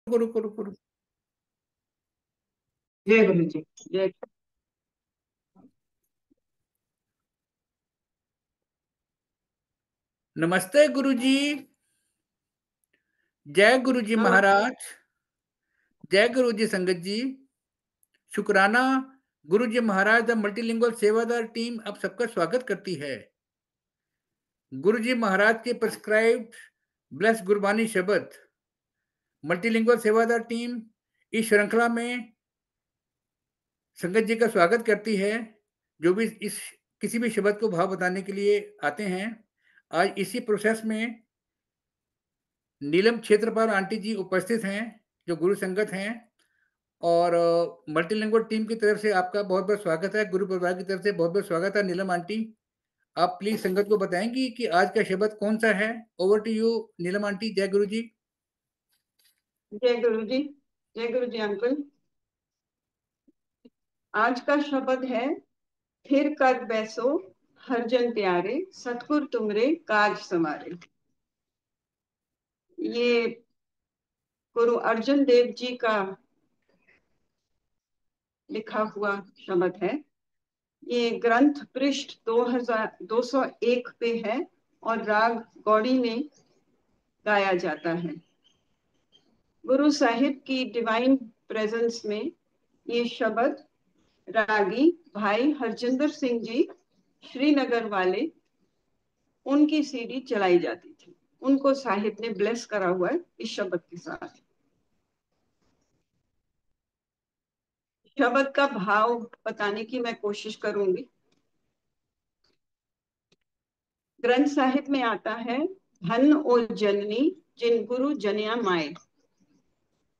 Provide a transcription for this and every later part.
गुरु गुरु गुरु। जय गुरु जी। जय। नमस्ते गुरु जी। जय गुरु जी नमस्ते। महाराज। जय गुरु जी संगत जी। शुक्राना। गुरु जी महाराज द मल्टीलिंगुअल सेवादार टीम आप सबका स्वागत करती है। गुरु जी महाराज के प्रिस्क्राइब्ड ब्लेस गुरबानी शब्द मल्टीलिंगुअल सेवादार टीम इस श्रृंखला में संगत जी का स्वागत करती है, जो भी इस किसी भी शब्द को भाव बताने के लिए आते हैं। आज इसी प्रोसेस में नीलम क्षेत्रपाल आंटी जी उपस्थित हैं, जो गुरु संगत हैं, और मल्टीलिंगुअल टीम की तरफ से आपका बहुत-बहुत स्वागत है। गुरु परिवार की तरफ से बहुत-बहुत स्वागत है नीलम आंटी। आप प्लीज़ संगत को बताएँगी कि आज का शब्द कौन-सा है? Over to you Neelam aunty. जय गुरु जी। जय गुरु जी। जय गुरु जी अंकल। आज का शब्द है, फिर कर बैसो हरजन प्यारे, सतगुर तुमरे काज संवारे। ये गुरु अर्जन देव जी का लिखा हुआ शब्द है। ये ग्रंथ पृष्ठ 2201 पे है और राग गौड़ी में गाया जाता है। गुरु साहिब की डिवाइन प्रेजेंस में ये शब्द रागी भाई हरजिंदर सिंह जी श्रीनगर वाले, उनकी सीडी चलाई जाती थी। उनको साहिब ने ब्लेस करा हुआ है इस शब्द के साथ। शब्द का भाव बताने की मैं कोशिश करूंगी। ग्रंथ साहिब में आता है, धन ओ जननी जिन गुरु जनिया माए।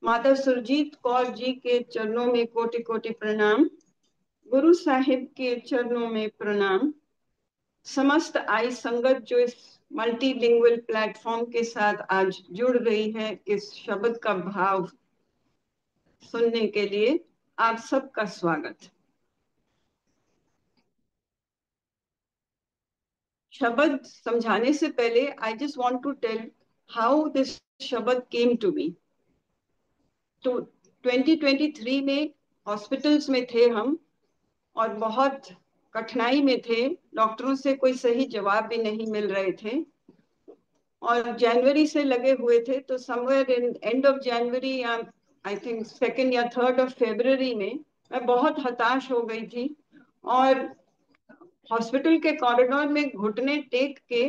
माता सुरजीत कौर जी के चरणों में कोटि कोटि प्रणाम। गुरु साहिब के चरणों में प्रणाम। समस्त आई संगत जो इस मल्टीलिंगुअल प्लेटफॉर्म के साथ आज जुड़ रही है इस शब्द का भाव सुनने के लिए, आप सबका स्वागत। शब्द समझाने से पहले I just want to tell how this शब्द केम टू मी। तो 2023 में हॉस्पिटल्स में थे हम और बहुत कठिनाई में थे। डॉक्टरों से कोई सही जवाब भी नहीं मिल रहे थे और जनवरी से लगे हुए थे। तो somewhere in end of January या आई थिंक 2 या 3 ऑफ फरवरी में मैं बहुत हताश हो गई थी और हॉस्पिटल के कॉरिडोर में घुटने टेक के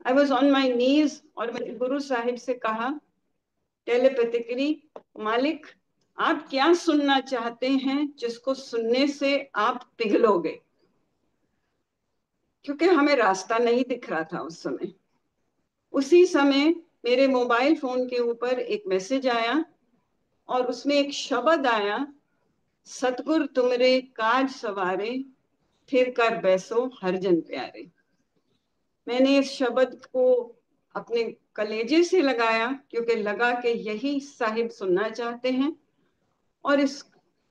आई वॉज ऑन माई नीज और मैंने गुरु साहिब से कहा टेलीपैथिकली, मालिक आप क्या सुनना चाहते हैं जिसको सुनने से आप पिघलोगे। क्योंकि हमें रास्ता नहीं दिख रहा था उस समय। उसी समय मेरे मोबाइल फोन के ऊपर एक मैसेज आया और उसमें एक शब्द आया, सतगुर तुमरे काज सवारे, फिर कर बैसो हरजन प्यारे। मैंने इस शब्द को अपने कलेजे से लगाया क्योंकि लगा कि यही साहिब सुनना चाहते हैं। और इस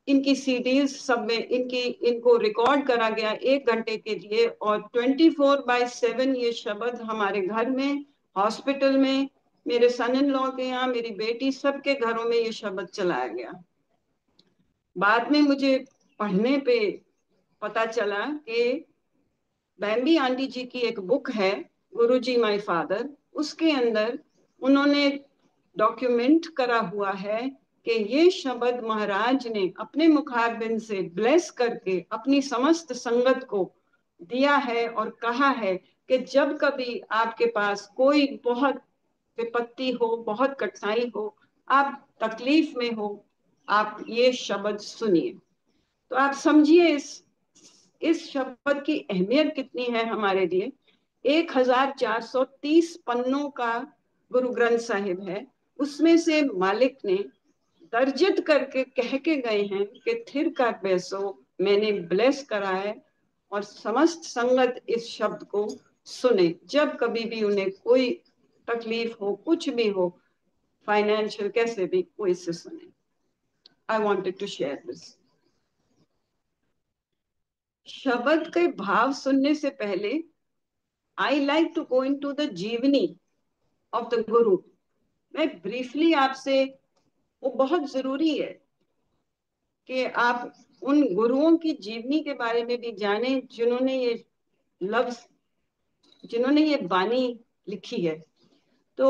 इनकी सीडीज सब में इनको रिकॉर्ड करा गया 1 घंटे के लिए और 24/7 ये शब्द हमारे घर में, हॉस्पिटल में, मेरे सन इन लॉ के यहाँ, मेरी बेटी सबके घरों में ये शब्द चलाया गया। बाद में मुझे पढ़ने पे पता चला कि बैम्बी आंटी जी की एक बुक है, गुरुजी माय फादर, उसके अंदर उन्होंने डॉक्यूमेंट करा हुआ है कि ये शब्द महाराज ने अपने मुखारबिंद से ब्लेस करके अपनी समस्त संगत को दिया है और कहा है कि जब कभी आपके पास कोई बहुत विपत्ति हो, बहुत कठिनाई हो, आप तकलीफ में हो, आप ये शब्द सुनिए। तो आप समझिए इस शब्द की अहमियत कितनी है हमारे लिए। 1430 पन्नों का गुरु ग्रंथ साहिब है। उसमें से मालिक ने दर्जित करके कह के गए हैं कि थिर का पैसो मैंने ब्लेस करा है और समस्त संगत इस शब्द को सुने जब कभी भी उन्हें कोई तकलीफ हो, कुछ भी हो, फाइनेंशियल कैसे भी, वो इससे सुने। I wanted to share this. शब्द के भाव सुनने से पहले I like to go into the जीवनी ऑफ द गुरु। मैं ब्रीफली आपसे वो बहुत जरूरी है कि आप उन गुरुओं की जीवनी के बारे में भी जानें लफ्ज जिन्होंने ये वाणी लिखी है। तो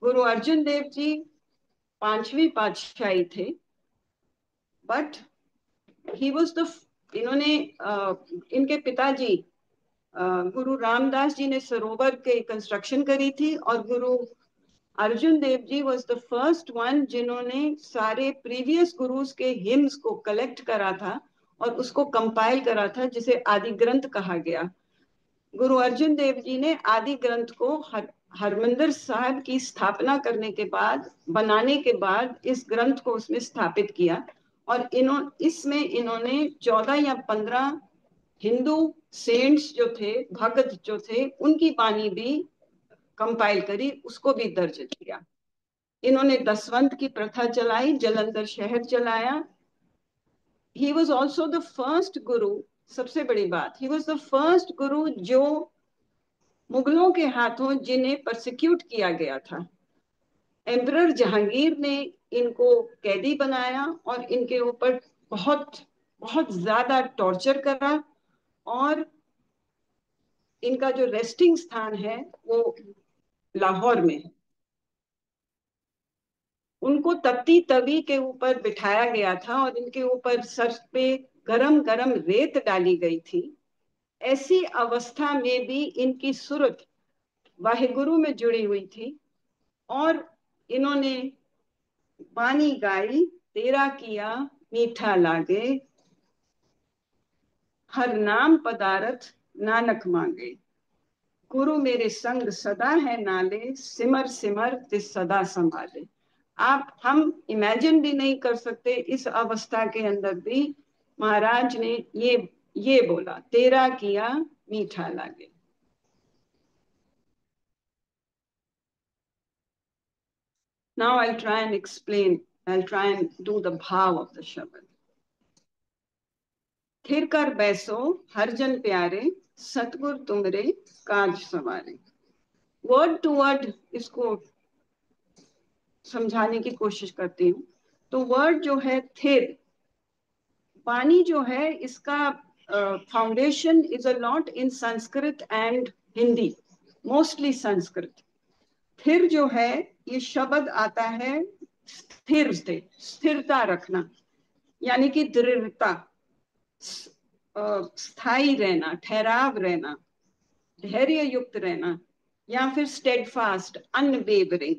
गुरु अर्जुन देव जी पांचवी पातशाही थे, बट ही वॉज द इन्होंने इनके पिताजी गुरु रामदास जी ने सरोवर के कंस्ट्रक्शन करी थी, और गुरु Arjun Dev ji was the first one जिन्होंने सारे प्रीवियस गुरुज के हिम्स को कलेक्ट करा था और उसको कंपाइल करा था, जिसे आदि ग्रंथ कहा गया। गुरु अर्जुन देव जी ने आदि ग्रंथ को हरमंदिर साहब की स्थापना करने के बाद, बनाने के बाद, इस ग्रंथ को उसमें स्थापित किया। और इसमें इन्होंने 14 या 15 हिंदू सेंट्स जो थे, भगत जो थे, उनकी वाणी भी कंपाइल करी, उसको भी दर्ज किया। इन्होंने दसवंत की प्रथा चलाई, जलंधर शहर चलाया। He was also the first गुरु, सबसे बड़ी बात, ही वॉज द फर्स्ट गुरु जो मुगलों के हाथों जिन्हें परसिक्यूट किया गया था, एम्परर जहांगीर ने इनको कैदी बनाया और इनके ऊपर बहुत बहुत ज्यादा टॉर्चर करा, और इनका जो रेस्टिंग स्थान है वो लाहौर में है। उनको तपती तवी के ऊपर बिठाया गया था और इनके ऊपर सर पे गरम गरम रेत डाली गई थी। ऐसी अवस्था में भी इनकी सुरत वाहिगुरु में जुड़ी हुई थी, और इन्होंने वाणी गाई, तेरा किया मीठा लागे, हर नाम पदारथ नानक मांगे, गुरु मेरे संग सदा है नाले, सिमर सिमर तिस सदा संभाले। हम इमेजिन भी नहीं कर सकते, इस अवस्था के अंदर भी महाराज ने ये बोला, तेरा किया मीठा लागे। Now I'll try and explain, I'll try and do the bhav of the shabad. थिर कर बैसो हर जन प्यारे, सतगुर तुमरे काज सवारे। वर्ड टू वर्ड इसको समझाने की कोशिश करती हूँ। तो वर्ड जो है थिर, वाणी जो है, इसका foundation is a lot in Sanskrit and Hindi, mostly Sanskrit. थिर जो है, ये शब्द आता है स्थिर से, स्थिरता रखना, यानी कि दृढ़ता, स्थायी रहना, ठहराव रहना, धैर्य युक्त रहना, या फिर steadfast, unwavering,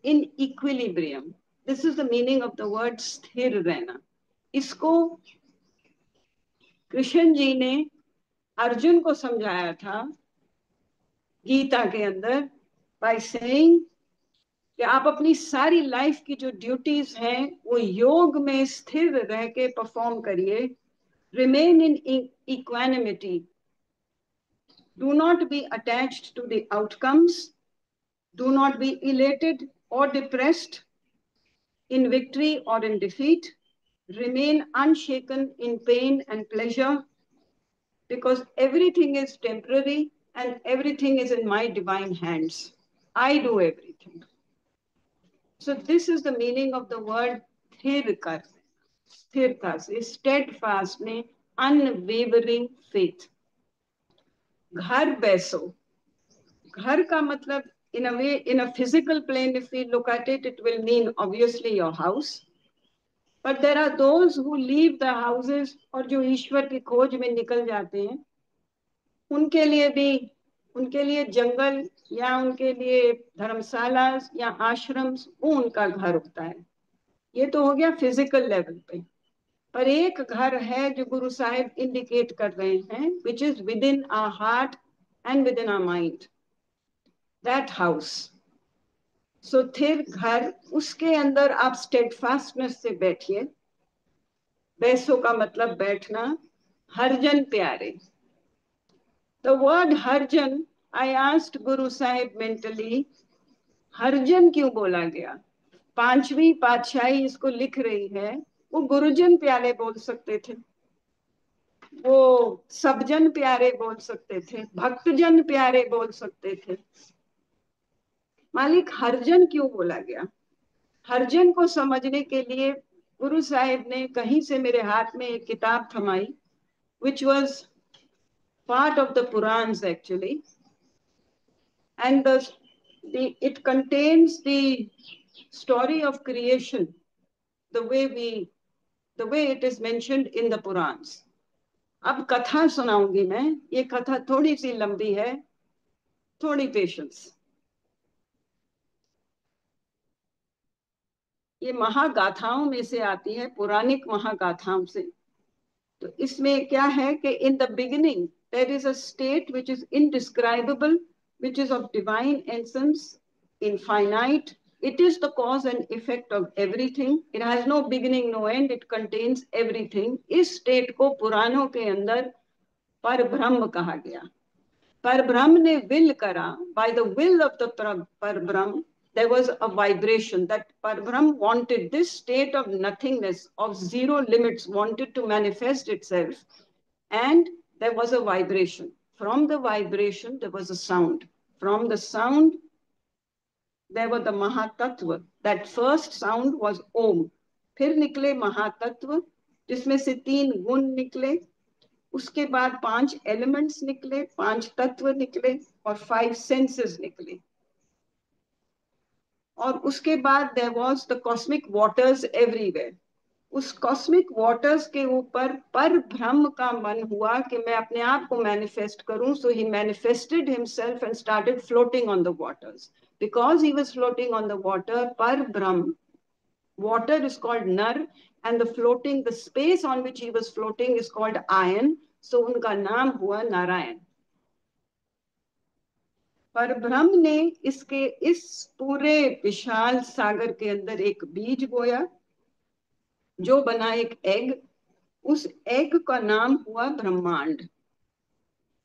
in equilibrium. This is the meaning of the word स्थिर रहना। इसको कृष्ण जी ने अर्जुन को समझाया था गीता के अंदर, बाय सेइंग कि आप अपनी सारी लाइफ की जो ड्यूटीज हैं वो योग में स्थिर रह के परफॉर्म करिए। Remain in equanimity, do not be attached to the outcomes, do not be elated और depressed in victory or in defeat, remain unshaken in pain and pleasure, because everything is temporary and everything is in my divine hands. I do everything. So this is the meaning of the word thirkar. Sthirta se steadfast में unwavering faith. घर बैसो, घर का मतलब in a way, in a physical plane, if we look at it, it will mean obviously your house. But there are those who leave the houses और जो ईश्वर की खोज में निकल जाते हैं, उनके लिए भी, उनके लिए जंगल या उनके लिए धर्मशाला या आश्रम, वो उनका घर होता है। ये तो हो गया फिजिकल लेवल पे। पर एक घर है जो गुरु साहिब इंडिकेट कर रहे हैं, which is within our heart and within our mind, that house. So their घर, उसके अंदर आप स्टेडफास्टनेस से बैठिए। बैसो का मतलब बैठना। हरजन प्यारे, the word Harijan, I asked Guru Sahib mentally, Harijan क्यों बोला गया? पांचवी पातशाही इसको लिख रही है, वो गुरुजन प्यारे बोल सकते थे, वो सबजन प्यारे बोल सकते थे, भक्तजन प्यारे बोल सकते थे। मालिक हरजन क्यों बोला गया? हरिजन को समझने के लिए गुरु साहिब ने कहीं से मेरे हाथ में एक किताब थमाई, which was part of the Purans actually, and it contains the story of creation, the way it is mentioned in the Purans. अब कथा सुनाऊंगी मैं, ये कथा थोड़ी सी लंबी है, थोड़ी पेशेंस। ये महागाथाओं में से आती है, पौराणिक महागाथाओं से। तो इसमें क्या है कि in the beginning there is a state which is indescribable, which is of divine essence, infinite, it is the cause and effect of everything, it has no beginning no end, it contains everything। इस state को पुराणों के अंदर पर ब्रह्म कहा गया। पर ब्रह्म ने विल करा, by the will of the पर ब्रह्म there was a vibration that Parbrahm wanted this state of nothingness, of zero limits, wanted to manifest itself, and there was a vibration. From the vibration there was a sound, from the sound there was the Mahatattva, that first sound was Om। फिर निकले महातत्व जिसमें से 3 गुण निकले, उसके बाद 5 elements निकले, 5 तत्व निकले, और 5 सेंसेस निकले। और उसके बाद there was the cosmic waters everywhere. उस कॉस्मिक वाटर्स के ऊपर पर ब्रह्म का मन हुआ कि मैं अपने आप को मैनिफेस्ट करूं, so he manifested himself and started floating on the waters. Because he was floating on the water, पर Brahm, water is called nar, and the floating, the space on which he was floating is called ayan, so उनका नाम हुआ नारायण। पर ब्रह्म ने इसके इस पूरे विशाल सागर के अंदर एक बीज बोया जो बना एक एग। उस एग का नाम हुआ ब्रह्मांड,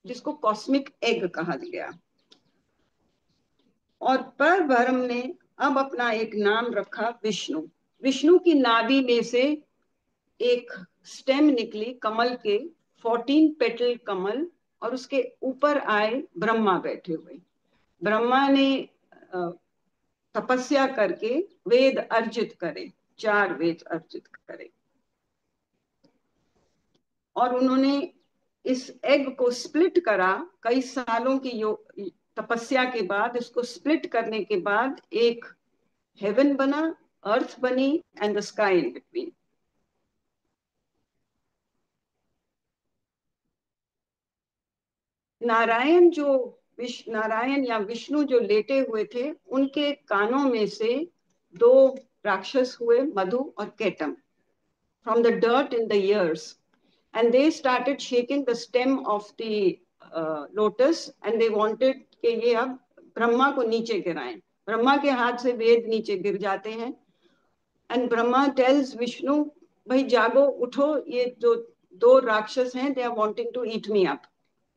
जिसको कॉस्मिक एग कहा गया। और पर ब्रह्म ने अब अपना एक नाम रखा विष्णु। विष्णु की नाभि में से एक स्टेम निकली कमल के, 14 पेटल कमल, और उसके ऊपर आए ब्रह्मा बैठे हुए। ब्रह्मा ने तपस्या करके वेद अर्जित करे, 4 वेद अर्जित करे, और उन्होंने इस एग को स्प्लिट करा। कई सालों की तपस्या के बाद इसको स्प्लिट करने के बाद एक हेवन बना, अर्थ बनी, and the sky in between. Narayan जो नारायण या विष्णु जो लेटे हुए थे, उनके कानों में से 2 राक्षस हुए, मधु और केटम, from the dirt in the ears, and they started shaking the stem of the lotus, and they wanted कि ये अब ब्रह्मा को नीचे गिराएं। ब्रह्मा के हाथ से वेद नीचे गिर जाते हैं, and ब्रह्मा tells विष्णु, भाई जागो, उठो, ये जो 2 राक्षस हैं, they are wanting to eat me up,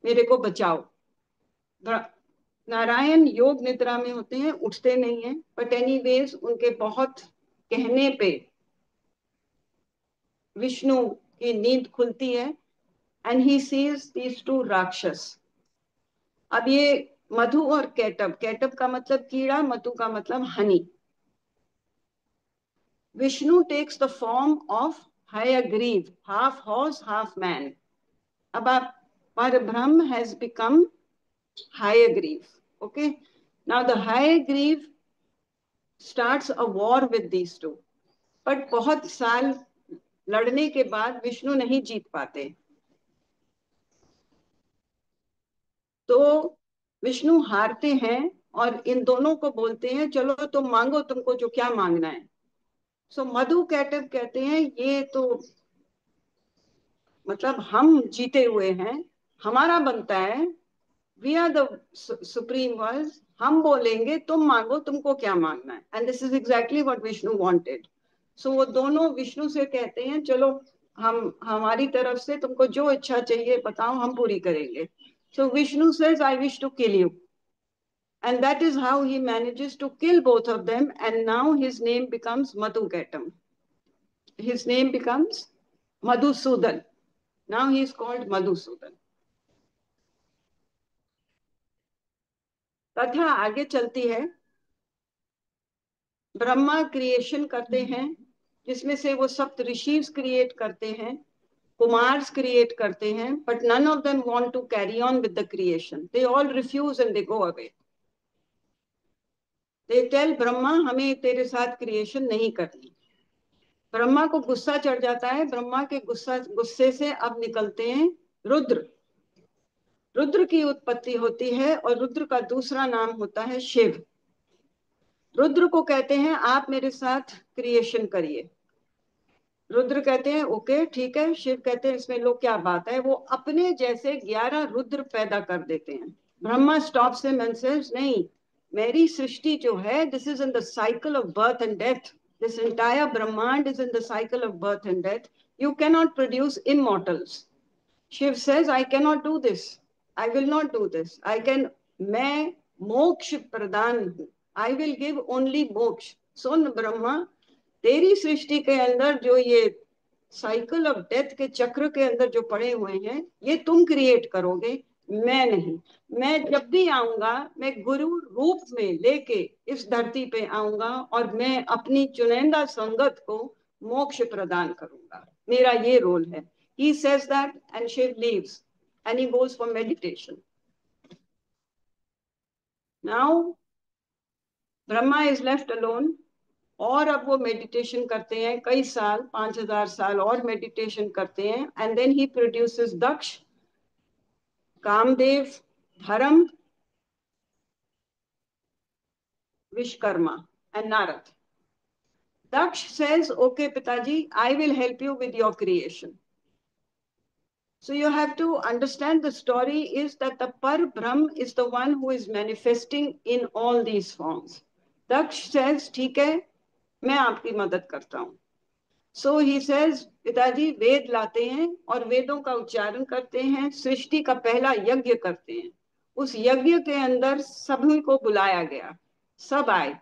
मेरे को बचाओ। नारायण योग निद्रा में होते हैं, उठते नहीं हैं, बट एनीवेज उनके बहुत कहने पे विष्णु की नींद खुलती है, एंड ही सीज दीज 2 राक्षस। अब ये मधु और केटब, केटब का मतलब कीड़ा, मधु का मतलब honey. Vishnu takes the form of Hayagriv, half horse half man. अब आप, पर Brahm has become Hayagriv, okay? Now the Hayagriv starts a war with these 2, but बहुत साल लड़ने के बाद विष्णु नहीं जीत पाते, तो विष्णु हारते हैं और इन दोनों को बोलते हैं, चलो तुम मांगो, तुमको जो क्या मांगना है। सो मधु कैटब कहते हैं, ये तो मतलब हम जीते हुए हैं, हमारा बनता है, we are the supreme world, हम बोलेंगे, तुम मांगो, तुमको क्या मांगना है। And this is exactly what Vishnu wanted. So वो दोनों विष्णु से कहते हैं, चलो हम, हमारी तरफ से तुमको जो इच्छा चाहिए बताओ, हम पूरी करेंगे। So Vishnu says, I wish to kill you, and that is how he manages to kill both of them, and now his name becomes Madhuketam. His name becomes Madhusudan. Now he is called Madhusudan. कथा आगे चलती है। Brahma creation करते हैं, जिसमें से वो सप्त ऋषिज क्रिएट करते हैं, कुमार्स क्रिएट करते हैं, but none of them want to carry on with the creation. They all refuse and they go away. They tell Brahma, हमें तेरे साथ क्रिएशन नहीं करनी. ब्रह्मा को गुस्सा चढ़ जाता है. ब्रह्मा के गुस्से से अब निकलते हैं रुद्र. रुद्र की उत्पत्ति होती है और रुद्र का दूसरा नाम होता है शिव. रुद्र को कहते हैं आप मेरे साथ क्रिएशन करिए. रुद्र कहते हैं ओके ठीक है. शिव कहते हैं इसमें लो क्या बात है. वो अपने जैसे 11 रुद्र पैदा कर देते हैं. Brahma stops him and says नहीं, मेरी सृष्टि जो है, this is in the cycle of birth and death. This entire Brahmand is in the cycle of birth and death. You can not produce immortals. Shiv says I cannot do this. I will not do this. I can, मैं मोक्ष प्रदान हूं. I will give only मोक्ष. सुन ब्रह्मा, तेरी सृष्टि के अंदर जो ये साइकिल ऑफ डेथ के चक्र के अंदर जो पड़े हुए हैं, ये तुम क्रिएट करोगे, मैं नहीं. मैं जब भी आऊंगा, मैं गुरु रूप में लेके इस धरती पे आऊंगा और मैं अपनी चुनिंदा संगत को मोक्ष प्रदान करूंगा. मेरा ये रोल है. He says that and Shiv leaves and he goes for meditation. Now Brahma is left alone. और अब वो मेडिटेशन करते हैं कई साल, 5000 साल और मेडिटेशन करते हैं. एंड देन ही प्रोड्यूसेस दक्ष, कामदेव, धर्म, Vishwakarma and Narad. Daksh says, okay, Pitaji, I will help you with your creation. So you have to understand the story is that the Par Brahm is the one who is manifesting in all these forms. Daksh says, ठीक है, मैं आपकी मदद करता हूँ. So he says, पिताजी वेद लाते हैं और वेदों का उच्चारण करते हैं, सृष्टि का पहला यज्ञ करते हैं. उस यज्ञ के अंदर सभी को बुलाया गया, सब आए.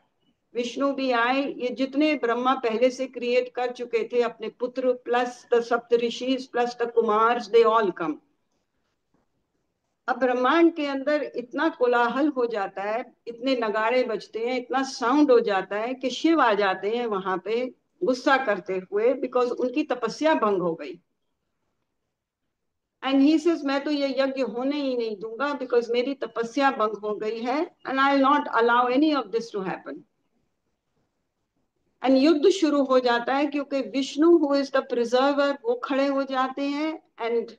विष्णु भी आए. ये जितने ब्रह्मा पहले से क्रिएट कर चुके थे अपने पुत्र, plus the Saptarishis plus the Kumars, they all come. अब ब्रह्मांड के अंदर इतना कोलाहल हो जाता है, इतने नगाड़े बजते हैं, इतना साउंड हो जाता है कि शिव आ जाते हैं वहां पे गुस्सा करते हुए, बिकॉज उनकी तपस्या भंग हो गई. एंड ही सेज, मैं तो ये यज्ञ होने ही नहीं दूंगा बिकॉज मेरी तपस्या भंग हो गई है. And I will not allow any of this to happen. And युद्ध शुरू हो जाता है क्योंकि Vishnu who is the preserver वो खड़े हो जाते हैं. And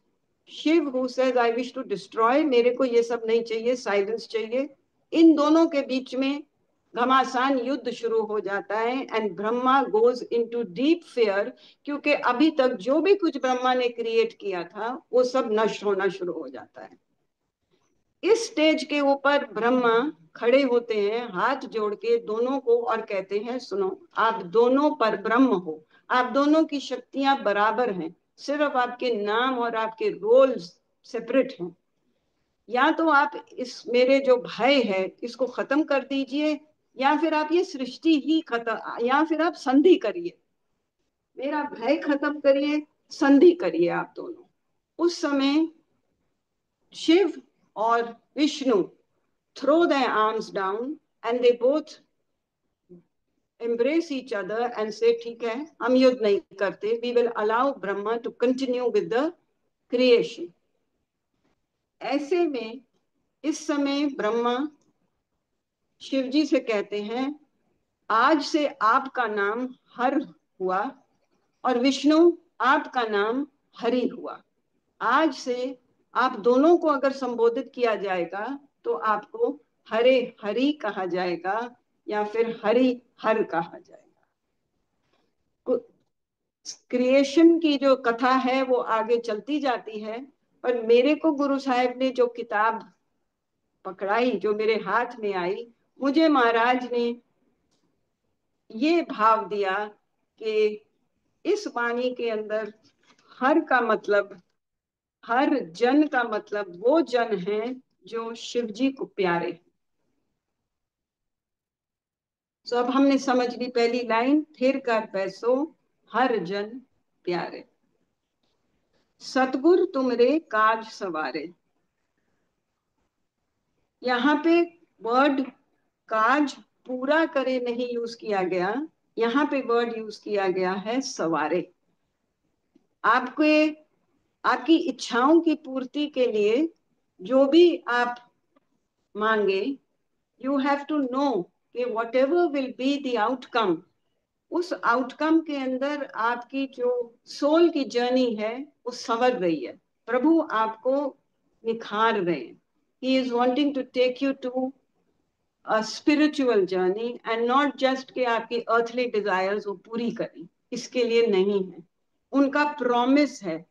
Shiva who says I wish to destroy, मेरे को ये सब नहीं चाहिए, साइलेंस चाहिए. इन दोनों के बीच में घमासान युद्ध शुरू हो जाता है. And Brahma goes into deep fair, क्योंकि अभी तक जो भी कुछ ब्रह्मा ने क्रिएट किया था वो सब नष्ट होना शुरू हो जाता है. इस स्टेज के ऊपर ब्रह्मा खड़े होते हैं हाथ जोड़ के दोनों को और कहते हैं, सुनो, आप दोनों पर ब्रह्म हो, आप दोनों की शक्तियां बराबर हैं, सिर्फ आपके नाम और आपके रोल्स सेपरेट हैं. या तो आप इस मेरे जो भय है इसको खत्म कर दीजिए, या फिर आप ये सृष्टि ही खत्म, या फिर आप संधि करिए. मेरा भय खत्म करिए, संधि करिए आप दोनों. उस समय शिव और Vishnu throw their arms down and they both embrace each other and say, ठीक है, हम युद्ध नहीं करते, we will allow Brahma to continue with the creation. ऐसे में इस समय ब्रह्मा शिव जी से कहते हैं, आज से आपका नाम हर हुआ और विष्णु आपका नाम हरि हुआ. आज से आप दोनों को अगर संबोधित किया जाएगा तो आपको हरे हरि कहा जाएगा या फिर हरि हर कहा जाएगा. क्रिएशन की जो कथा है वो आगे चलती जाती है, पर मेरे को गुरु साहिब ने जो किताब पकड़ाई, जो मेरे हाथ में आई, मुझे महाराज ने ये भाव दिया कि इस वाणी के अंदर हर का मतलब, हर जन का मतलब वो जन है जो शिव जी को प्यारे. तो अब हमने समझ ली पहली लाइन, थिर कर पैसो हर जन प्यारे, सतगुर तुमरे काज सवारे. यहाँ पे वर्ड काज पूरा करे नहीं यूज किया गया, यहाँ पे वर्ड यूज किया गया है सवारे। आपके आपकी इच्छाओं की पूर्ति के लिए जो भी आप मांगे, यू हैव टू नो कि what ever will be the outcome, उस आउटकम के अंदर आपकी जो सोल की जर्नी है वो संवर रही है। प्रभु आपको निखार रहे हैं। He is wanting to take you to a spiritual journey and not just कि आपकी अर्थली डिजायर्स वो पूरी करें, इसके लिए नहीं है। उनका प्रॉमिस है,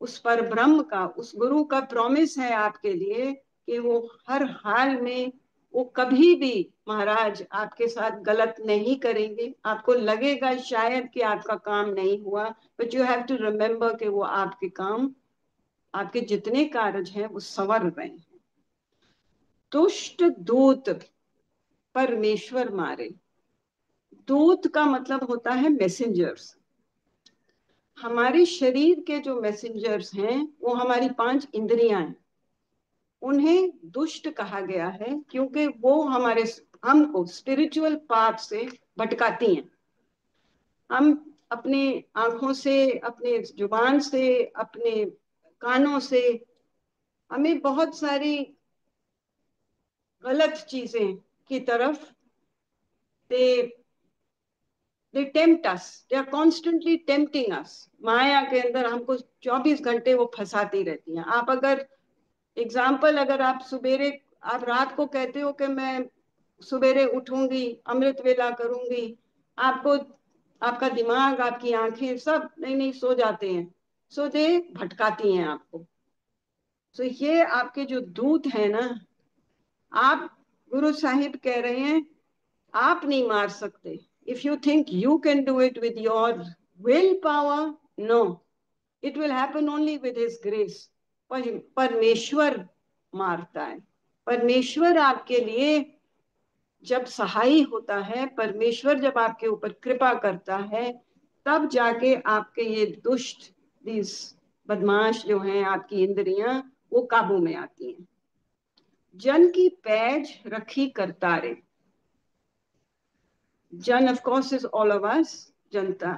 उस पर ब्रह्म का, उस गुरु का प्रॉमिस है आपके लिए कि वो हर हाल में, वो कभी भी महाराज आपके साथ गलत नहीं करेंगे। आपको लगेगा शायद कि आपका काम नहीं हुआ, but you have to remember कि वो आपके काम, आपके जितने कार्य हैं वो संवर रहे हैं। दुष्ट दूत परमेश्वर मारे। दूत का मतलब होता है मैसेंजर्स। हमारे शरीर के जो मैसेंजर्स हैं वो हमारी 5 इंद्रियां हैं। उन्हें दुष्ट कहा गया है क्योंकि वो हमारे, हमको स्पिरिचुअल पाथ से भटकाती हैं। हम अपने आंखों से, अपने जुबान से, अपने कानों से हमें बहुत सारी गलत चीजें की तरफ, they they tempt us, they are constantly tempting us. माया के अंदर हमको 24 घंटे वो फंसाती रहती हैं। आप अगर एग्जाम्पल, अगर आप सवेरे, आप रात को कहते हो कि मैं सवेरे उठूंगी, अमृत वेला करूंगी, आपको, आपका दिमाग, आपकी आंखें सब नहीं नहीं सो जाते हैं, सो दे भटकाती हैं आपको। तो ये आपके जो दूत है ना, आप, गुरु साहिब कह रहे हैं आप नहीं मार सकते। If you think you can do it with your willpower, no, it will happen only with his grace. परमेश्वर मारता है। परमेश्वर आपके लिए जब सहाय होता है, परमेश्वर जब आपके ऊपर कृपा करता है, तब जाके आपके ये दुष्ट, दिस बदमाश जो हैं आपकी इंद्रियां, वो काबू में आती हैं। जन की पैज रखी करतारे। जन of course is all of us, Janata.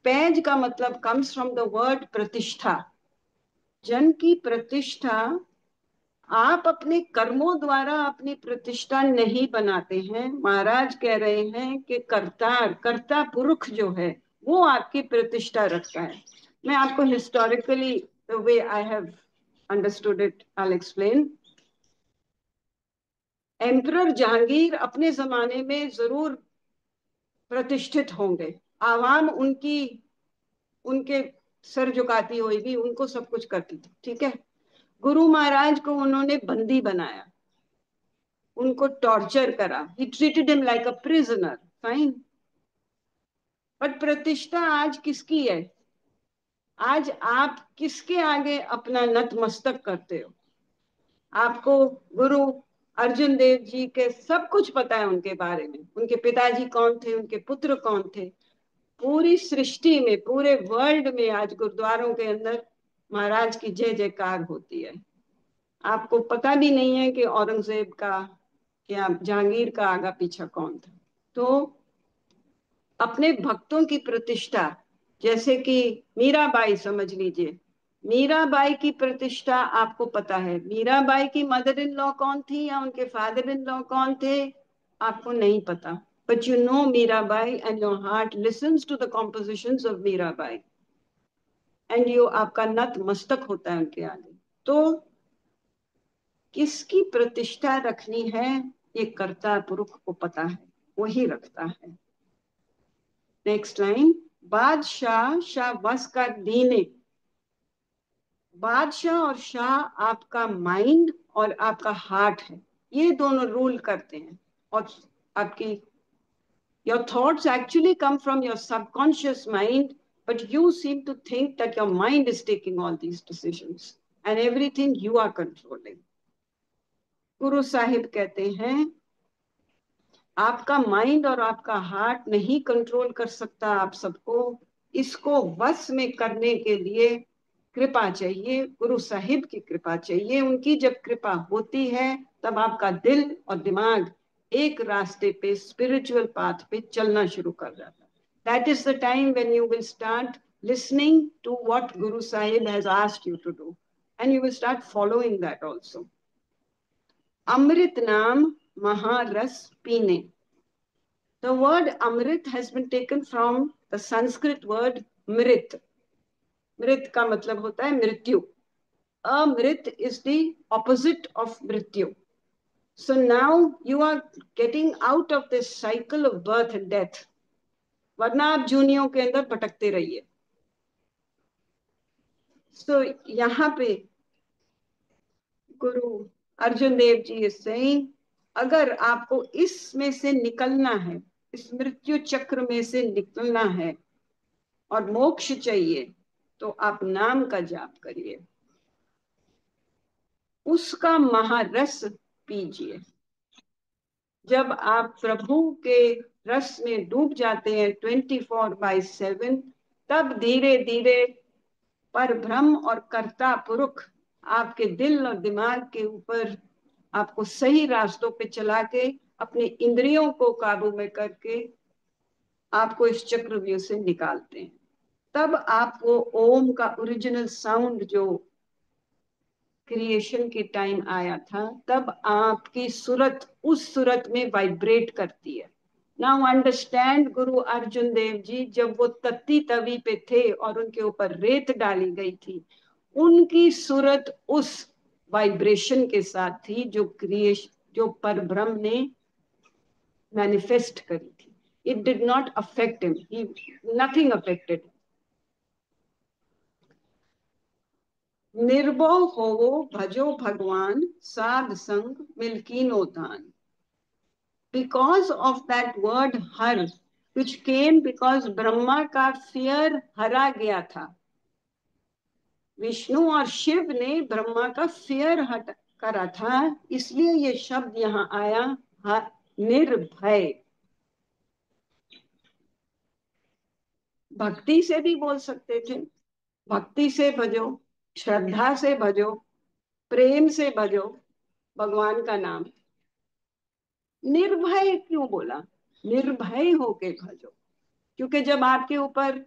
Page का मतलब कम्स फ्रॉम द वर्ड प्रतिष्ठा। जन की प्रतिष्ठा, आप अपने कर्मों द्वारा अपनी प्रतिष्ठा नहीं बनाते हैं। महाराज कह रहे हैं कि कर्ता, कर्ता पुरुष जो है वो आपकी प्रतिष्ठा रखता है। मैं आपको historically the way I have understood it I will explain. Emperor Jahangir अपने जमाने में जरूर प्रतिष्ठित होंगे, आवाम उनकी, उनके सर झुकाती हुई भी उनको सब कुछ करती थी, ठीक है। गुरु महाराज को उन्होंने बंदी बनाया, उनको टॉर्चर करा, he treated him like a prisoner, fine. But प्रतिष्ठा आज किसकी है? आज आप किसके आगे अपना नतमस्तक करते हो? आपको गुरु अर्जुन देव जी के सब कुछ पता है उनके बारे में, उनके पिताजी कौन थे, उनके पुत्र कौन थे। पूरी सृष्टि में, पूरे वर्ल्ड में आज गुरुद्वारों के अंदर महाराज की जय जयकार होती है। आपको पता भी नहीं है कि औरंगजेब का या जहांगीर का आगा पीछा कौन था। तो अपने भक्तों की प्रतिष्ठा, जैसे कि मीराबाई समझ लीजिए, मीराबाई की प्रतिष्ठा आपको पता है। मीराबाई की मदर इन लॉ कौन थी या उनके फादर इन लॉ कौन थे, आपको नहीं पता, but you know Mirabai and your heart listens to the compositions of Mirabai, and you, आपका नत मस्तक होता है उनके आगे। तो किसकी प्रतिष्ठा रखनी है, ये कर्ता पुरुष को पता है, वही रखता है। नेक्स्ट लाइन, बादशाह शाह बस का दीने। बादशाह और शाह आपका माइंड और आपका हार्ट है, ये दोनों रूल करते हैं। और आपकी, your thoughts actually come from your subconscious mind, but you seem to think that your mind is taking all these decisions and everything you are controlling. Guru Sahib कहते हैं आपका माइंड और आपका हार्ट नहीं कंट्रोल कर सकता आप सबको। इसको वश में करने के लिए कृपा चाहिए, गुरु साहिब की कृपा चाहिए। उनकी जब कृपा होती है तब आपका दिल और दिमाग एक रास्ते पे, स्पिरिचुअल पाथ पे चलना शुरू कर जाता है. That is the time when you will start listening to what Guru Sahib has asked you to do, and you will start following that also. Amrit naam maharas pine. The word Amrit has been taken from the Sanskrit word Mrit. Mrit का मतलब होता है मृत्यु. Amrit is the opposite of mrityu. So now you are getting out of this cycle of birth and death. वरना आप जूनियों के अंदर भटकते रहिए. So यहाँ पे गुरु अर्जुन देव जी is saying, अगर आपको इसमें से निकलना है, इस मृत्यु चक्र में से निकलना है और मोक्ष चाहिए, तो आप नाम का जाप करिए, उसका महारस पीजिए. जब आप प्रभु के रस में डूब जाते हैं 24/7, तब धीरे धीरे परब्रह्म और कर्ता पुरुष आपके दिल और दिमाग के ऊपर आपको सही रास्तों पे चला के, अपने इंद्रियों को काबू में करके आपको इस चक्रव्यूह से निकालते हैं. तब आप वो ओम का ओरिजिनल साउंड जो क्रिएशन के टाइम आया था, तब आपकी सूरत उस सूरत में वाइब्रेट करती है. नाउ अंडरस्टैंड गुरु अर्जुन देव जी, जब वो तत्ती तवी पे थे और उनके ऊपर रेत डाली गई थी, उनकी सूरत उस वाइब्रेशन के साथ थी जो परब्रह्म ने मैनिफेस्ट करी थी. It did not affect him, nothing affected. निर्भव होवो भजो भगवान, साध संग मिलकीनो दान. Because of that word her, which came because Brahma का फियर हरा गया था. विष्णु और शिव ने ब्रह्मा का फियर हट करा था, इसलिए ये शब्द यहाँ आया, निर्भय. भक्ति से भी बोल सकते थे, भक्ति से भजो, श्रद्धा से भजो, प्रेम से भजो भगवान का नाम. निर्भय क्यों बोला? निर्भय होके भजो, क्योंकि जब आपके ऊपर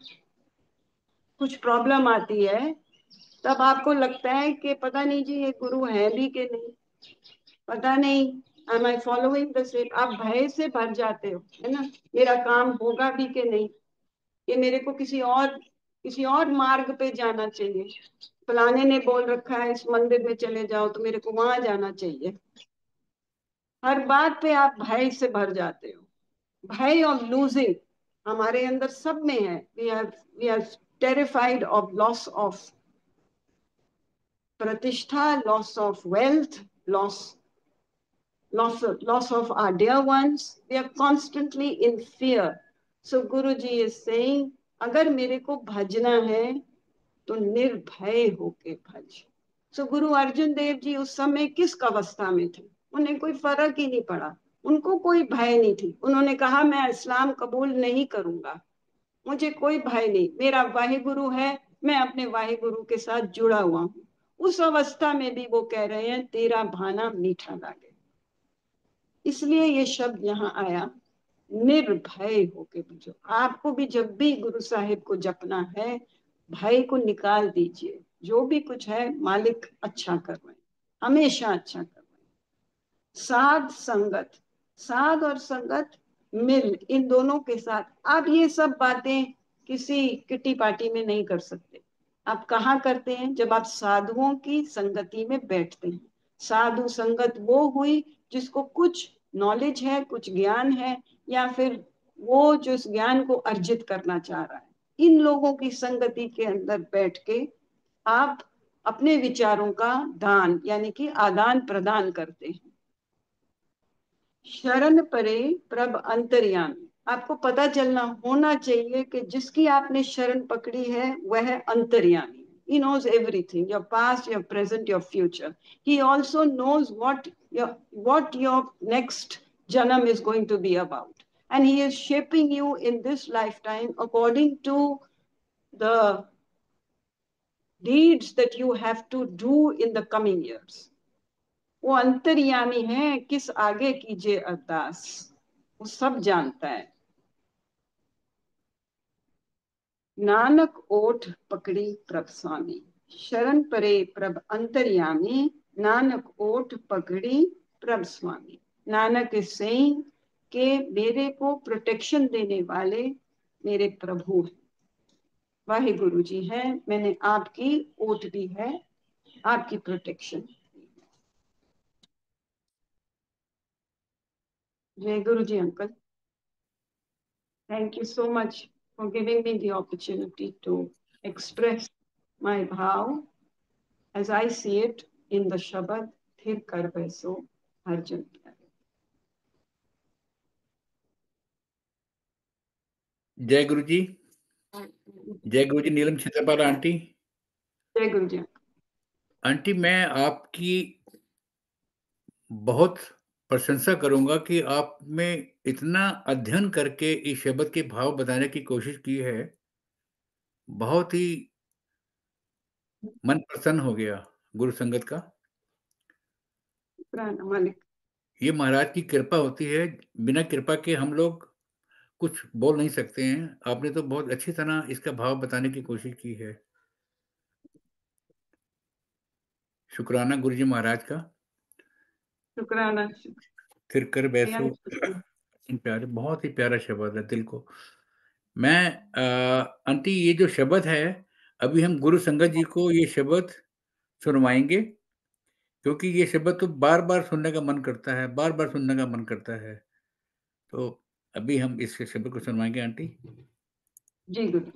कुछ प्रॉब्लम आती है, तब आपको लगता है कि पता नहीं जी ये गुरु है भी कि नहीं, पता नहीं am I following the same. आप भय से भर जाते हो, है ना. मेरा काम होगा भी कि नहीं, ये मेरे को किसी और मार्ग पे जाना चाहिए, फलाने ने बोल रखा है इस मंदिर में चले जाओ तो मेरे को वहां जाना चाहिए. हर बात पे आप भय से भर जाते हो. भय ऑफ लूजिंग हमारे अंदर सब में है. We are terrified of loss of pratishtha, loss of wealth, loss of our dear ones. We are constantly in fear. So Guruji is saying, अगर मेरे को भजना है तो निर्भय होके भज. सो गुरु अर्जुन देव जी उस समय किस अवस्था में थे? उन्हें कोई फर्क ही नहीं पड़ा, उनको कोई भय नहीं थी. उन्होंने कहा मैं इस्लाम कबूल नहीं करूंगा, मुझे कोई भय नहीं, मेरा वाहिगुरु है, मैं अपने वाहिगुरु के साथ जुड़ा हुआ हूं. उस अवस्था में भी वो कह रहे हैं तेरा भाना मीठा लागे. इसलिए ये शब्द यहाँ आया, निर्भय होके भजो. आपको भी जब भी गुरु साहिब को जपना है, भय को निकाल दीजिए. जो भी कुछ है मालिक अच्छा कर रहे हैं, हमेशा अच्छा कर रहे हैं. साध संगत, साध और संगत मिल, इन दोनों के साथ आप ये सब बातें किसी किटी पार्टी में नहीं कर सकते. आप कहाँ करते हैं? जब आप साधुओं की संगति में बैठते हैं. साधु संगत वो हुई जिसको कुछ नॉलेज है, कुछ ज्ञान है, या फिर वो जो इस ज्ञान को अर्जित करना चाह रहा है. इन लोगों की संगति के अंदर बैठ के आप अपने विचारों का दान यानी कि आदान प्रदान करते हैं. शरण परे प्रभ अंतर्यामी. आपको पता चलना होना चाहिए कि जिसकी आपने शरण पकड़ी है वह अंतर्यामी. He knows everything, your past, your present, your future. He also knows what your next janam is going to be about. And he is shaping you in this lifetime according to the deeds that you have to do in the coming years. वो अंतर्यामी है, किस आगे कीजिए अरदास, वो सब जानता है। नानक ओठ पकड़ी प्रभ स्वामी, शरण परे प्रभ अंतर्यामी, नानक ओठ पकड़ी प्रभ स्वामी। नानक इज सेइंग कि मेरे को प्रोटेक्शन देने वाले मेरे प्रभु हैं, वाहे गुरु जी है, मैंने आपकी ओट दी है, आपकी प्रोटेक्शन। जय गुरु जी uncle, thank you so much for giving me the opportunity to express my bhav as I see it in the Shabad, Thir kar बैसो हर जन प्यारे। जय गुरु जी। जय गुरु जी। नीलम छित्रपाल आंटी। जय गुरु जी। आंटी, मैं आपकी बहुत प्रशंसा करूँगा कि आपने इतना अध्ययन करके इस शब्द के भाव बताने की कोशिश की है। बहुत ही मन प्रसन्न हो गया गुरु संगत का। शुक्राना मालिक। ये महाराज की कृपा होती है, बिना कृपा के हम लोग कुछ बोल नहीं सकते हैं। आपने तो बहुत अच्छी तरह इसका भाव बताने की कोशिश की है। शुक्राना गुरु जी महाराज का। शुक्राना। थिर कर बैसो शुक्राना। प्यारे, बहुत ही प्यारा शब्द है दिल को। मैं आंटी, ये जो शब्द है, अभी हम गुरु संगत जी को ये शब्द सुनवाएँगे, क्योंकि ये शब्द तो बार-बार सुनने का मन करता है, बार-बार सुनने का मन करता है। तो अभी हम इस शब्द को सुनवाएँगे आंटी। जी गुरु।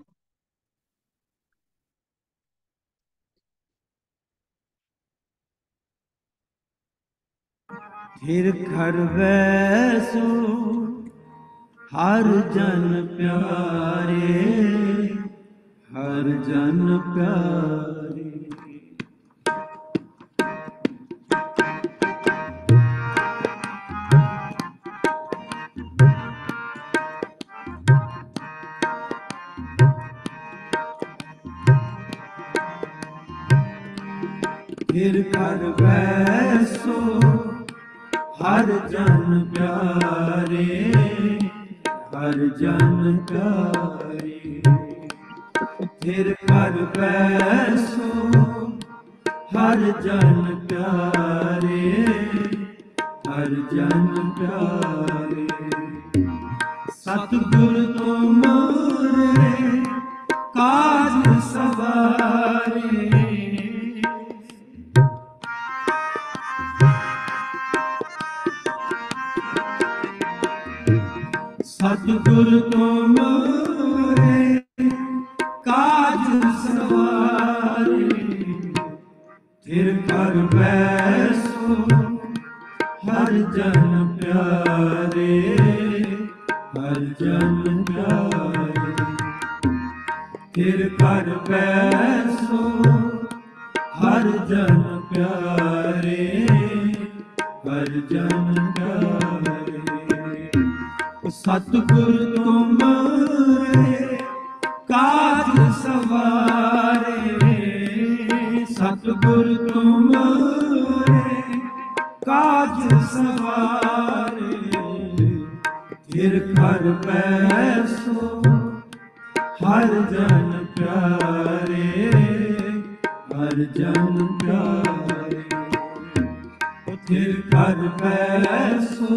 थिर खर बैसो हर जन प्यारे, हर जन प्यारे। थिर खर बैसो हर जन प्यारे, हर जन प्यारे। थिर कर बैसो हर जन प्यारे, हर जन प्यारे। सतगुर तुमरे काज सवारे, सतगुर तुमरे काज सवारे। थिर कर बैसो हर जन प्यारे, हर जन प्यारे। थिर कर बैसो हर जन प्यारे, हर जन प्यारे। सतगुर तुमरे काज सवारे, सतगुर तुमरे काज सवारे। थिर कर बैसो हर जन प्यारे, हर जन प्यारे। थिर कर बैसो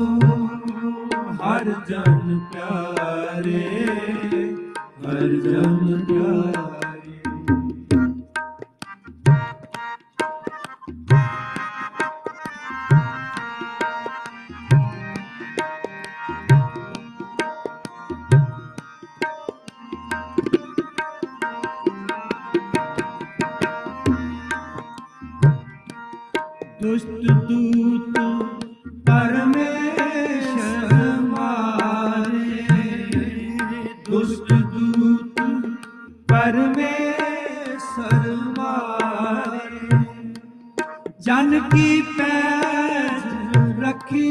हर जन प्यारे, हर जन प्यारे। दुष्ट दूत परमेश्वर मारे, दुष्ट दूत परमेश्वर मारे। जन की पैज रखी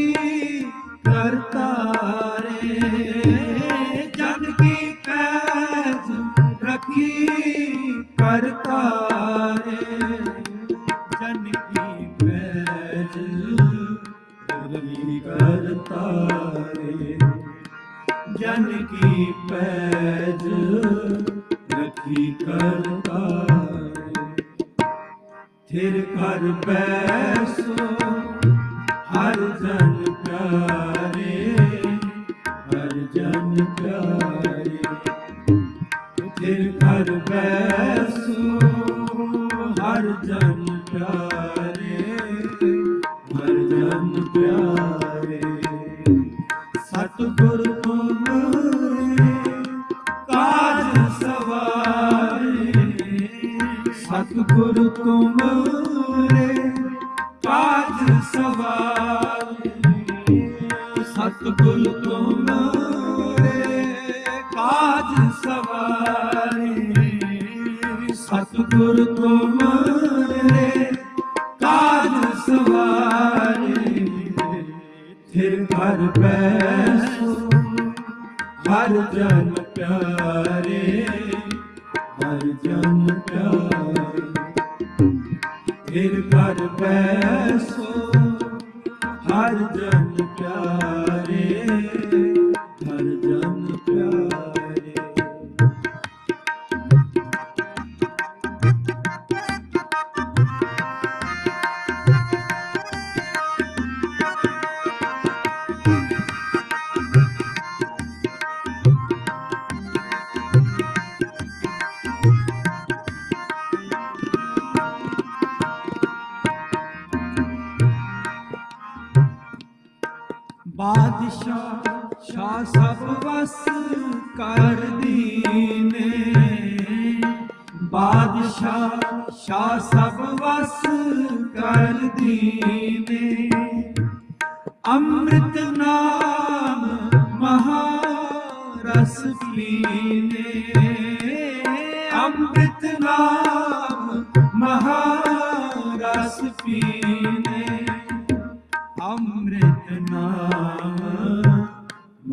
करतारे, जन की पैज रखी करतारे। जन की पैज पैज रखी करतारे। थिर कर बैसो हर जन प्यारे, हर जन प्यारे। थिर कर बैसो हर जन प्यारे, हर जन प्यारे। सतगुर तुमरे काज सवारे, सतगुर तुमरे काज सवारे। सतगुर तुमरे काज सवारे, सतगुर तुमरे काज सवारे। थिर कर बैसो हर जन प्यारे, हर जन प्यारे। थिर कर बैसो हर जन प्यारे, हर जन प्यारे। बादशाह शाह सब वस कर दीने, बादशाह शाह सब वस कर दीने। अमृत नाम महारस पीने, अमृत नाम महारस पीने। अमृत नाम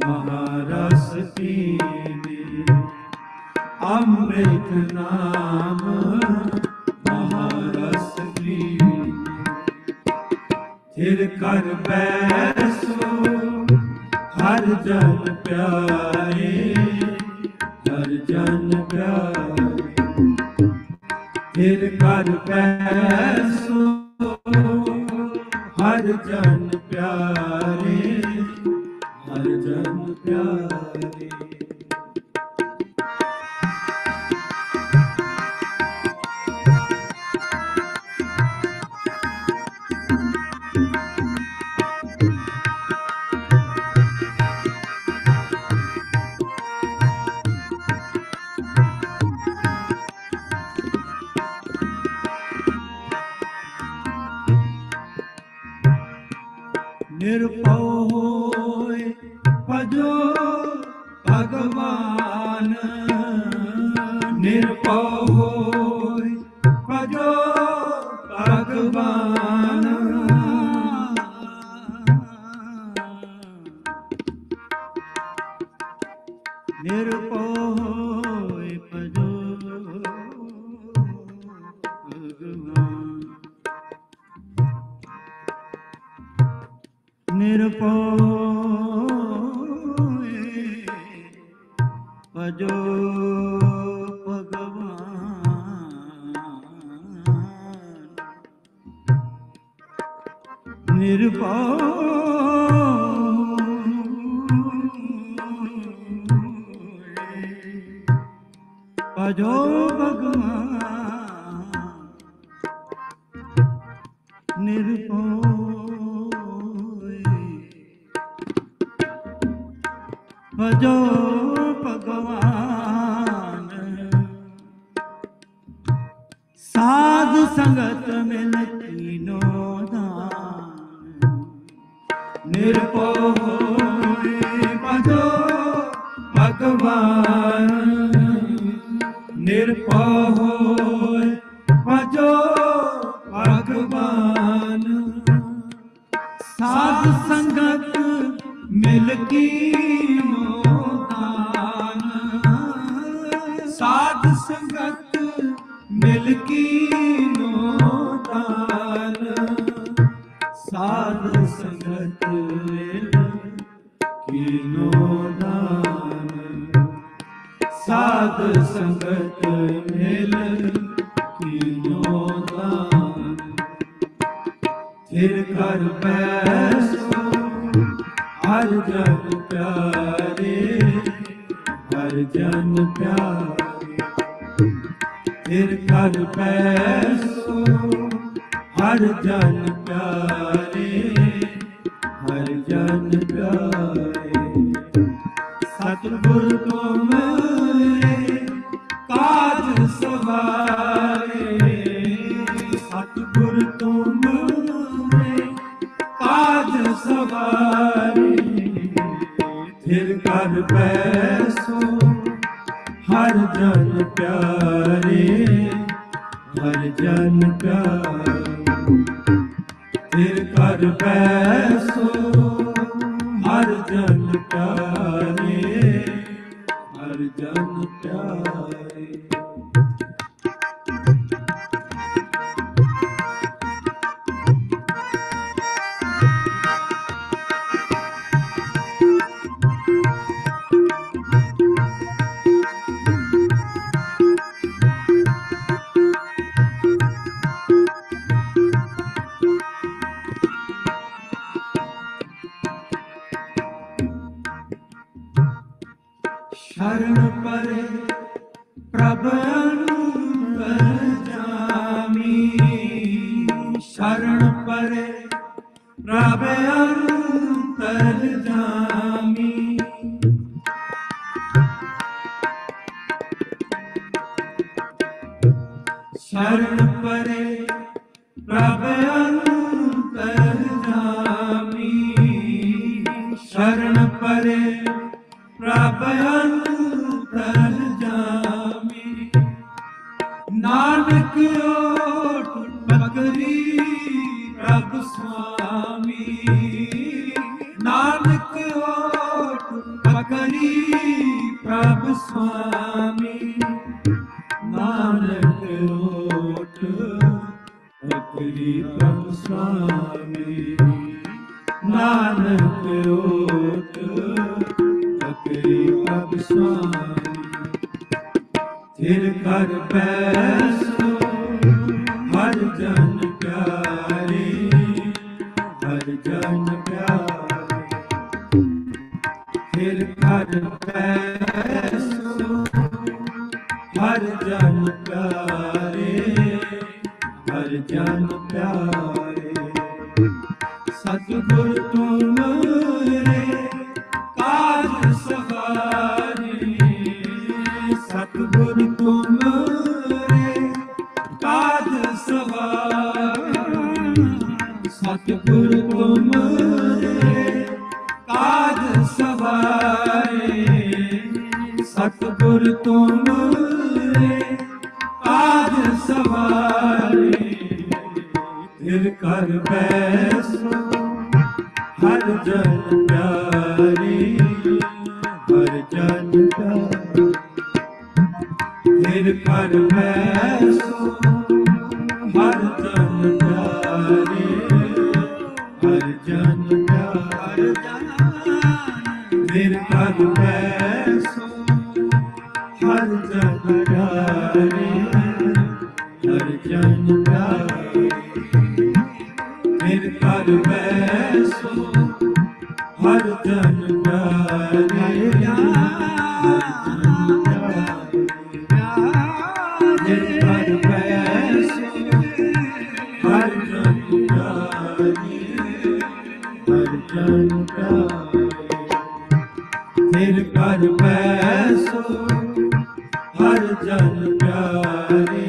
महारस पीने, अमृत नाम महारस पीने। थिर कर बैसो हर जन प्यारे, हर जन प्यारे। थिर कर बैसो हर जन प्यारे, हर जन प्यारे। निरपौ होय भजो भगवान, निरपौ होय भजो भगवान। निरपौ होय भजो भगवान, निरपौ भजो भगवान। निरपौ भजो भगवान, निरपौ भजो भगवान। साध संगत मिल तीनो दान, निरपौ होय भजो भगवान, निरपौ होय भजो भगवान। साध संगत मिल कीनो दान, साध संगत मिल कीनो दान। साध संगत मिल कीनो दान, साध संगत मिल कीनो दान थिर कर बैसो हर जन प्यारे हर जन प्यारे थिर कर बैसो हर जन प्यारे हर जन प्यारे सतगुर को मेरे काज सवारे सतगुर को मेरे काज सवारे थिर कर बैसो हर जन प्यारे हर जन प्यारे थिर कर बैसो हर जन प्यारे हर जन प्यारे शरण परे प्रभ अंतर्यामी शरण परे प्रभ अंतर्यामी शरण परे प्रभ अंतर्यामी शरण परे प्रभ अंतर्यामी नानक ओट पकरी प्रभ स्वामी नानक ओट पकरी प्रभ स्वामी नानक ओट पकरी प्रभ स्वामी नानक ओट पकरी प्रभ स्वामी थिर कर बैसो हर जन प्यारे हर जन प्यारे थिर कर बैसो हर जन प्यारे हर जन प्यारे सतगुर तुम रे काज सवारे सतगुर तुम रे काज सवारे सतगुर तुम रे काज सवारे सतगुर तुम रे काज सवारे थिर कर बैसो हर जन प्यारे हर जन प्यारे थिर कर बैसो हर जन प्यारे हर जन प्यारे थिर कर बैसो हर जन प्यारे हर जन प्यारे थिर कर बैसो हर जन प्यारे हर जन प्यारे थिर कर बैसो हर जन प्यारे हर जन प्यारे थिर कर बैसो हर जन प्यारे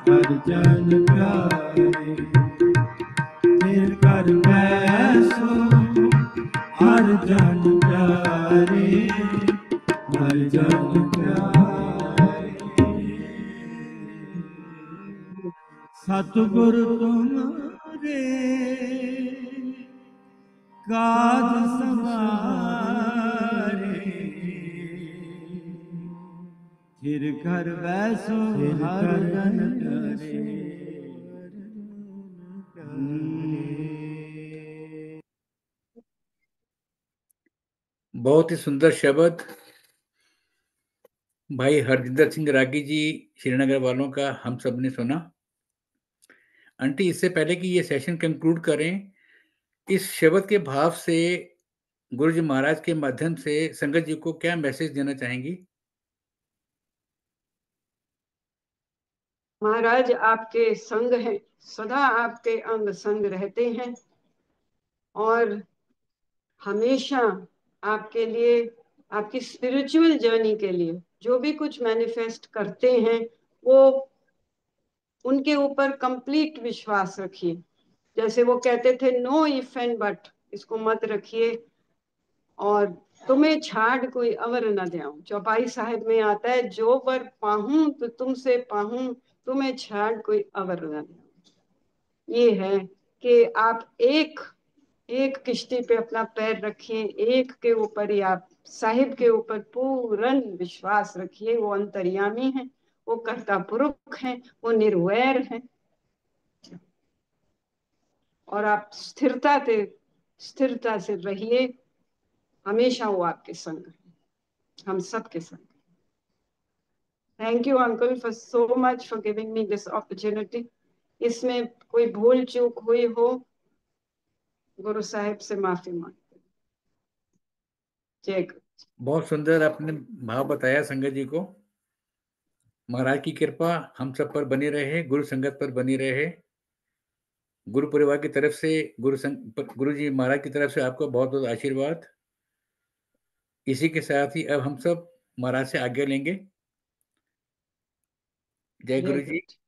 हर जन प्यारे थिर कर बैसो हर जन प्यारे हर जन प्यारे सतगुर तुम्हारे काज सवारे थिर कर बैसो हर जन प्यारे बहुत ही सुंदर शब्द भाई हरजिंदर सिंह रागी जी श्रीनगर वालों का हम सब ने सुना। आंटी, इससे पहले कि ये सेशन कंक्लूड करें, इस शब्द के भाव से गुरु जी महाराज के माध्यम से संगत जी को क्या मैसेज देना चाहेंगी? महाराज आपके संग हैं, सदा आपके अंग संग रहते हैं और हमेशा आपके लिए, आपकी स्पिरिचुअल जर्नी के लिए जो भी कुछ मैनिफेस्ट करते हैं वो उनके ऊपर कंप्लीट विश्वास रखिए। जैसे वो कहते थे नो इफ एंड बट, इसको मत रखिए। और तुम्हें छाड़ कोई अवर न जाऊं, चौपाई साहिब में आता है, जो वर पाहूं तो तुमसे पाहूं, तुम्हें छाड़ कोई अवर न जाऊं। ये है कि आप एक एक किश्ती पे अपना पैर रखिए, एक के ऊपर ही आप साहिब के ऊपर पूर्ण विश्वास रखिए। वो अंतर्यामी है, वो कर्ता पुरुष है, वो निर्वैर है और आप स्थिरता से रहिए। हमेशा वो आपके संग है, हम सब के संग। Thank you uncle for so much for giving me this opportunity. इसमें कोई भूल चूक हुई हो, गुरु साहिब से माफी मांगते। जय गुरु। बहुत सुंदर आपने भाव बताया संगत जी को। महाराज की कृपा हम सब पर बनी रहे, गुरु संगत पर बनी रहे। गुरु परिवार की तरफ से गुरु जी महाराज की तरफ से आपको बहुत-बहुत आशीर्वाद। इसी के साथ ही अब हम सब महाराज से आज्ञा लेंगे। जय जय गुरु जी। गुरु।